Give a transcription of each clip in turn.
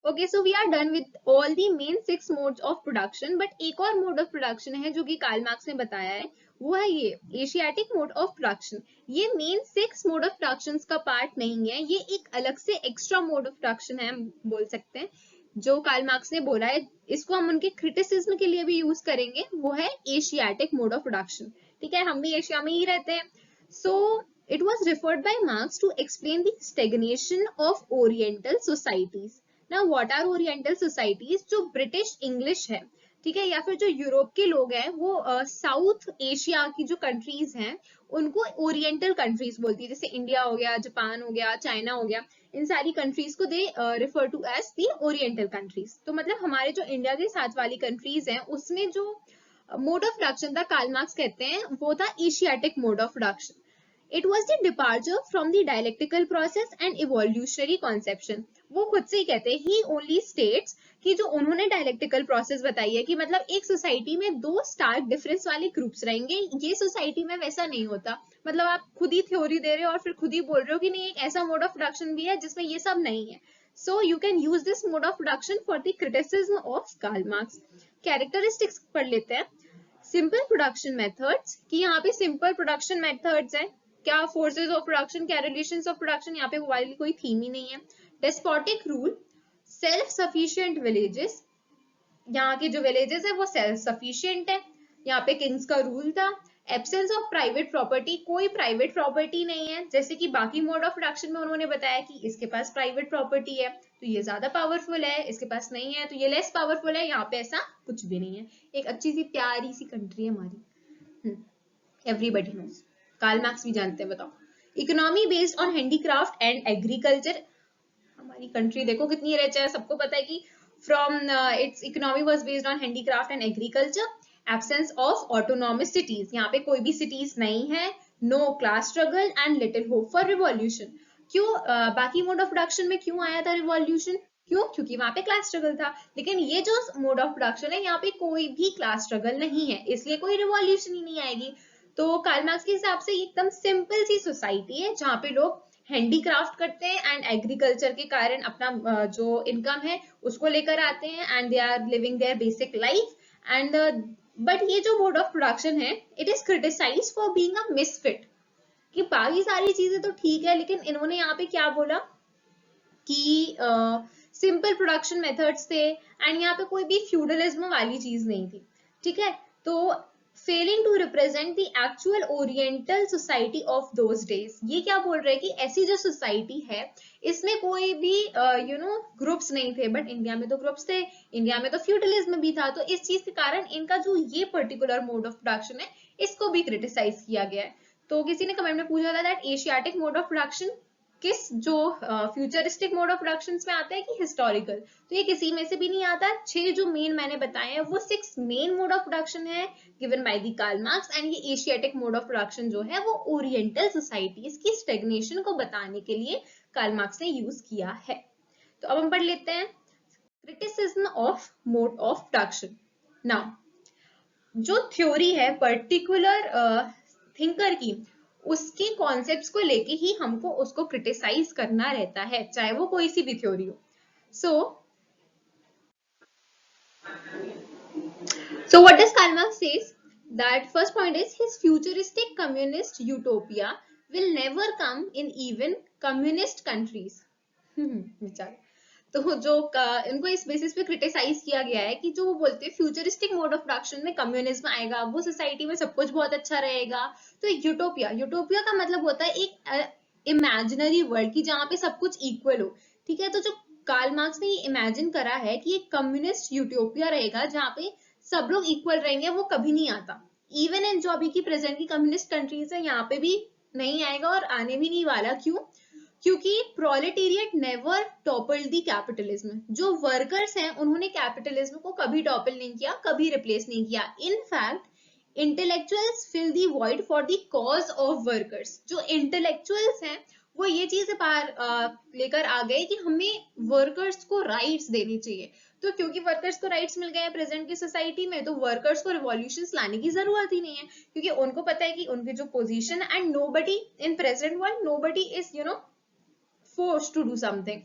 Okay, so we are done with all the main 6 modes of production, but एक और mode of production है जो कि Karl Marx ने बताया है, वो है ये एशियाटिक मोड ऑफ प्रोडक्शन। ये मेन 6 मोड ऑफ प्रोडक्शन का पार्ट नहीं है, ये एक अलग से एक्स्ट्रा मोड ऑफ प्रोडक्शन है, हम बोल सकते हैं, जो कार्ल मार्क्स ने बोला है। इसको हम उनके क्रिटिसिज्म के लिए भी यूज करेंगे, वो है एशियाटिक मोड ऑफ प्रोडक्शन। ठीक है, हम भी एशिया में ही रहते हैं। सो it was referred by Marx to explain the stagnation of Oriental societies. Now, what are Oriental societies? जो ब्रिटिश इंग्लिश है, ठीक है, या फिर जो यूरोप के लोग हैं, वो साउथ एशिया की जो कंट्रीज हैं उनको ओरिएंटल कंट्रीज बोलती है, जैसे इंडिया हो गया, जापान हो गया, चाइना हो गया, इन सारी कंट्रीज को they refer to as the oriental countries. तो मतलब हमारे जो इंडिया के साथ वाली कंट्रीज हैं उसमें जो मोड ऑफ प्रोडक्शन था, कार्ल मार्क्स कहते हैं वो था Asiatic mode of production. It was the departure from the dialectical process and evolutionary conception. वो खुद से ही कहते हैं, he only states कि जो उन्होंने dialectical process बताई है कि मतलब एक सोसाइटी में 2 stark difference वाले ग्रुप्स रहेंगे, ये सोसाइटी में वैसा नहीं होता। मतलब आप खुद ही थ्योरी दे रहे हो और फिर खुद ही बोल रहे हो कि नहीं एक ऐसा मोड ऑफ प्रोडक्शन भी है जिसमें ये सब नहीं है। So you can use this mode of production for the criticism of Karl Marx. Characteristics पढ़ लेते हैं। सिंपल प्रोडक्शन मेथड्स, कि यहाँ पे सिंपल प्रोडक्शन मेथड्स हैं, क्या फोर्सेस ऑफ प्रोडक्शन, क्या रिलेशंस ऑफ प्रोडक्शन, यहाँ पे वाली कोई थीम ही नहीं है। Despotic rule, self sufficient villages, यहाँ के जो विलेजेस है वो सेल्फ सफिशिएंट है, यहाँ पे किंग्स का रूल था। एब्सेंस ऑफ प्राइवेट प्रॉपर्टी, कोई प्राइवेट प्रॉपर्टी नहीं है, जैसे कि बाकी मोड ऑफ प्रोडक्शन में उन्होंने बताया कि इसके पास प्राइवेट प्रॉपर्टी है तो ये ज्यादा पावरफुल है, इसके पास नहीं है तो ये लेस पावरफुल है, यहाँ पे ऐसा कुछ भी नहीं है। एक अच्छी सी प्यारी सी कंट्री है हमारी, एवरीबॉडी नोज, कार्ल मार्क्स भी जानते हैं, बताओ। Economy based on handicraft and agriculture, हमारी कंट्री देखो कितनी रिच है, सबको पता है कि from its economy was based on handicraft and agriculture. Absence of autonomous cities, यहाँ पे कोई भी सिटीज नहीं है। No class struggle and little hope for revolution. क्यों बाकी मोड ऑफ प्रोडक्शन में क्यों आया था रिवॉल्यूशन? क्यों? क्योंकि वहां पे क्लास स्ट्रगल था, लेकिन ये जो मोड ऑफ प्रोडक्शन है यहाँ पे कोई भी क्लास स्ट्रगल नहीं है, इसलिए कोई रिवॉल्यूशन ही नहीं आएगी। तो कार्ल मार्क्स के हिसाब से एकदम सिंपल सी सोसाइटी है जहाँ पे लोग हैंडीक्राफ्ट करते हैं एंड एग्रीकल्चर के कारण अपना जो इनकम है उसको लेकर आते हैं and they are living their basic life and but ये जो मोड ऑफ प्रोडक्शन है it is criticised for being a misfit, कि बाकी सारी चीजें तो ठीक है लेकिन इन्होंने यहाँ पे क्या बोला कि सिंपल प्रोडक्शन मेथड्स थे एंड यहाँ पे कोई भी फ्यूडलिज्म वाली चीज नहीं थी। ठीक है, तो failing to represent the actual oriental society of those days, ये क्या बोल रहे हैं कि ऐसी जो सोसाइटी है इसमें कोई भी ग्रुप्स नहीं थे, बट इंडिया में तो ग्रुप्स थे, इंडिया में तो फ्यूडलिज्म भी था, तो इस चीज के कारण इनका जो ये पर्टिकुलर मोड ऑफ प्रोडक्शन है इसको भी क्रिटिसाइज किया गया है। तो किसी ने कमेंट में पूछा था that Asiatic mode of production किस जो फ्यूचरिस्टिक मोड ऑफ प्रोडक्शन में आता है कि हिस्टोरिकल, तो ये किसी में से भी नहीं आता। 6 जो मेन मैंने बताए हैं वो 6 मेन मोड ऑफ प्रोडक्शन है given by the Karl Marx and ये एशियाटिक मोड ऑफ प्रोडक्शन जो है वो ओरिएंटल सोसाइटीज की स्टैग्नेशन को बताने के लिए कार्ल मार्क्स ने यूज किया है। तो अब हम पढ़ लेते हैं criticism of mode of production. Now जो थ्योरी है पर्टिकुलर थिंकर की, उसके कॉन्सेप्ट्स को लेके ही हमको उसको क्रिटिसाइज करना रहता है, चाहे वो कोई सी भी थ्योरी हो। So what does Karl Marx says? That first point is his futuristic communist utopia will never come in even communist countries. विचार तो जो इनको इस बेसिस पे क्रिटिसाइज किया गया है कि जो वो बोलते हैं फ्यूचरिस्टिक मोड ऑफ प्रोडक्शन में कम्युनिज्म आएगा, वो सोसाइटी में सब कुछ बहुत अच्छा रहेगा। तो यूटोपिया, यूटोपिया का मतलब होता है एक इमेजिनरी वर्ल्ड की जहाँ पे सब कुछ इक्वल हो। ठीक है, तो जो कार्ल मार्क्स ने ये इमेजिन करा है कि एक कम्युनिस्ट यूटोपिया रहेगा जहाँ पे सब लोग इक्वल रहेंगे, वो कभी नहीं आता। इवन इन जो अभी की प्रेजेंट की कम्युनिस्ट कंट्रीज है यहाँ पे भी नहीं आएगा और आने भी नहीं वाला। क्यों? क्योंकि proletariat never toppled the capitalism, जो वर्कर्स हैं उन्होंने कैपिटलिज्म को कभी टॉपल नहीं किया, कभी रिप्लेस नहीं किया। In fact intellectuals fill the void for the cause of workers, जो इंटेलेक्चुअल्स हैं वो ये चीजें बाहर लेकर आ गए कि हमें वर्कर्स को राइट्स देनी चाहिए। तो क्योंकि वर्कर्स को राइट्स मिल गए हैं प्रेजेंट की सोसाइटी में, तो वर्कर्स को रिवॉल्यूशंस लाने की जरूरत ही नहीं है, क्योंकि उनको पता है कि उनकी जो position and nobody in present world, nobody is forced to do something,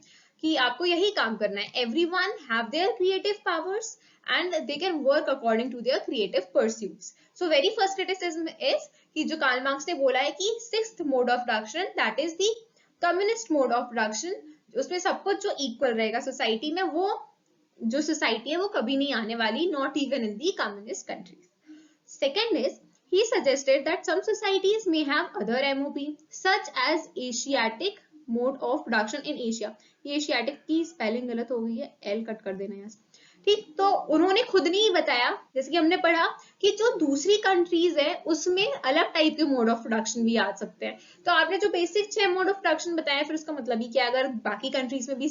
कि आपको यही काम करना है. Everyone have their creative powers and they can work according to their creative pursuits. So very first criticism is कि जो Karl Marx ने बोला है कि sixth mode of production, that is the communist mode of production, उसमें सब कुछ जो equal रहेगा सोसाइटी में, वो जो सोसाइटी है वो कभी नहीं आने वाली, not even in the communist countries. Second is, he suggested that some societies may have other MOP such as Asiatic mode of production in Asia. ये एशियाटिक की स्पेलिंग गलत हो गई है, एल कट कर देना यहाँ से. ठीक, तो उन्होंने खुद नहीं बताया, जैसे कि हमने पढ़ा कि जो दूसरी कंट्रीज है उसमें अलग टाइप के मोड ऑफ प्रोडक्शन भी आ सकते हैं. तो आपने जो बेसिक 6 मोड ऑफ प्रोडक्शन बताया, फिर उसका मतलब ही क्या, अगर बाकी कंट्रीज में भी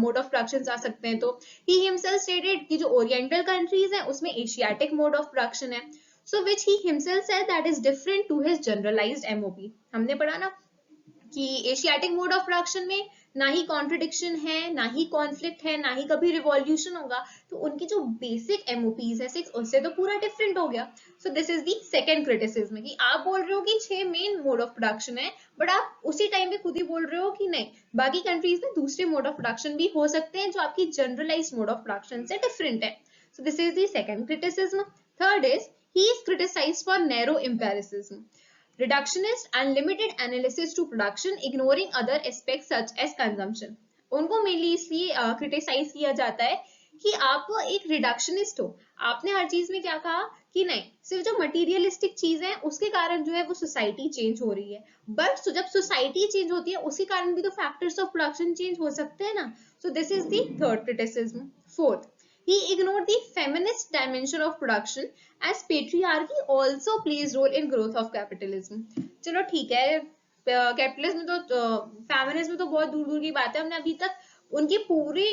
मोड ऑफ प्रोडक्शन आ सकते हैं, तो ही हिमसेल्फ स्टेटेड कि जो ओरिएंटल कंट्रीज हैं उसमें एशियाटिक मोड ऑफ प्रोडक्शन है. So which he himself said that is different to his generalized MOP. हमने पढ़ा ना कि एशियाटिक मोड ऑफ प्रोडक्शन में ना ही कॉन्ट्रडिक्शन है, ना ही कॉन्फ्लिक्ट है, ना ही कभी रिवॉल्यूशन होगा, तो उनकी जो बेसिक MOPs है 6, उससे तो पूरा डिफरेंट हो गया. So this is the second criticism कि आप बोल रहे हो कि 6 मेन मोड ऑफ प्रोडक्शन है, बट आप उसी टाइम पे खुद ही बोल रहे हो कि नहीं, बाकी कंट्रीज में दूसरे मोड ऑफ प्रोडक्शन भी हो सकते हैं जो आपकी जनरलाइज्ड मोड ऑफ प्रोडक्शन से डिफरेंट है. So this is the second criticism. Third is, he is criticized for narrow empiricism, reductionist and limited analysis to production, ignoring other aspects such as consumption. उनको mainly इसलिए criticise किया जाता है कि आप एक रिडक्शनिस्ट हो. आपने हर चीज में क्या कहा कि नहीं, सिर्फ जो मटीरियलिस्टिक चीज है उसके कारण जो है वो सोसाइटी चेंज हो रही है, बट जब सोसाइटी चेंज होती है उसके कारण भी तो फैक्टर्स ऑफ प्रोडक्शन चेंज हो सकते हैं ना. So this is the third criticism. Fourth, he ignored the feminist dimension of production as patriarchy also plays role in growth of capitalism. चलो ठीक है, कैपिटलिज्म तो फेमिनिज्म तो बहुत दूर दूर की बात है. हमने अभी तक उनकी पूरी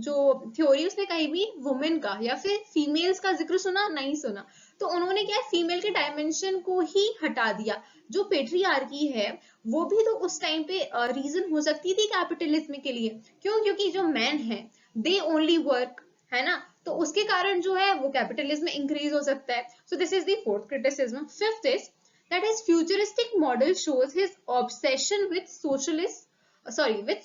जो थ्योरी उसने कहीं भी वुमेन का या फिर फीमेल्स का जिक्र सुना नहीं सुना. तो उन्होंने क्या है, फीमेल के डायमेंशन को ही हटा दिया. जो पेट्रियार्की है वो भी तो उस टाइम पे रीजन हो सकती थी कैपिटलिज्म के लिए. क्यों? क्योंकि जो मैन है दे ओनली वर्क, है ना, तो उसके कारण जो है वो कैपिटलिज्म इंक्रीज हो सकता है. So this is the fourth criticism. Fifth is that his futuristic model shows his obsession with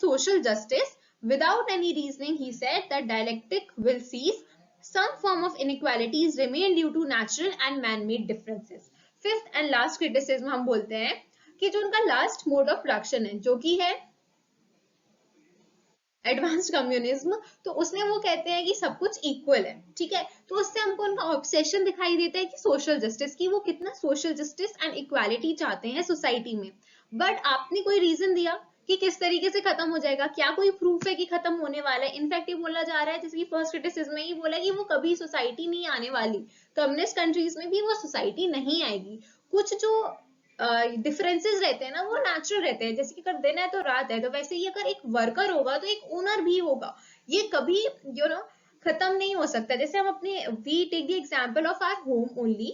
social justice without any reasoning. He said that dialectic will cease, some form of inequalities remain due to natural and man-made differences. Fifth and last criticism हम बोलते हैं कि जो उनका last mode of production है जो कि है एडवांस्ड कम्युनिज्म, तो उसमें वो कहते हैं कि सब कुछ इक्वल है. ठीक है, तो उससे हमको उनका ऑब्सेशन दिखाई देता है कि सोशल जस्टिस की, वो कितना सोशल जस्टिस एंड इक्वालिटी चाहते हैं सोसाइटी में. बट आपने कोई रीजन दिया कि किस तरीके से खत्म हो जाएगा, क्या कोई प्रूफ है कि खत्म होने वाला है? इनफैक्ट ये बोला जा रहा है, जैसे कि फर्स्ट क्रिटिसिज्म में ही बोला कि वो कभी सोसाइटी नहीं आने वाली, कम्युनिस्ट कंट्रीज में भी वो सोसाइटी नहीं आएगी. कुछ जो डिफरेंसेस रहते हैं ना वो नेचुरल रहते हैं, जैसे कि अगर दिन है तो रात है, तो वैसे ही अगर एक वर्कर होगा तो एक ओनर भी होगा. ये कभी खत्म नहीं हो सकता. जैसे हम अपने we take the example of our home only,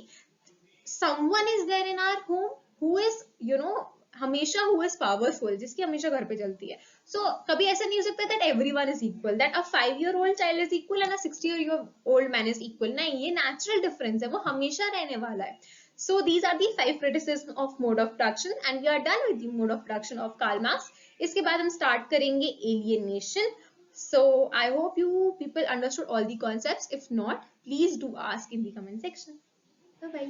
someone is there in our home who is हमेशा हु इज पावरफुल, जिसकी हमेशा घर पे चलती है. सो कभी ऐसा नहीं हो सकता that everyone is equal, that a 5-year-old child is equal and a 60-year-old man is equal. नहीं, ये नेचुरल डिफरेंस है, वो हमेशा रहने वाला है. So these are the 5 criticisms of mode of production and we are done with the mode of production of Karl Marx. इसके बाद हम start करेंगे alienation. So I hope you people understood all the concepts. If not, please do ask in the comment section. Bye bye.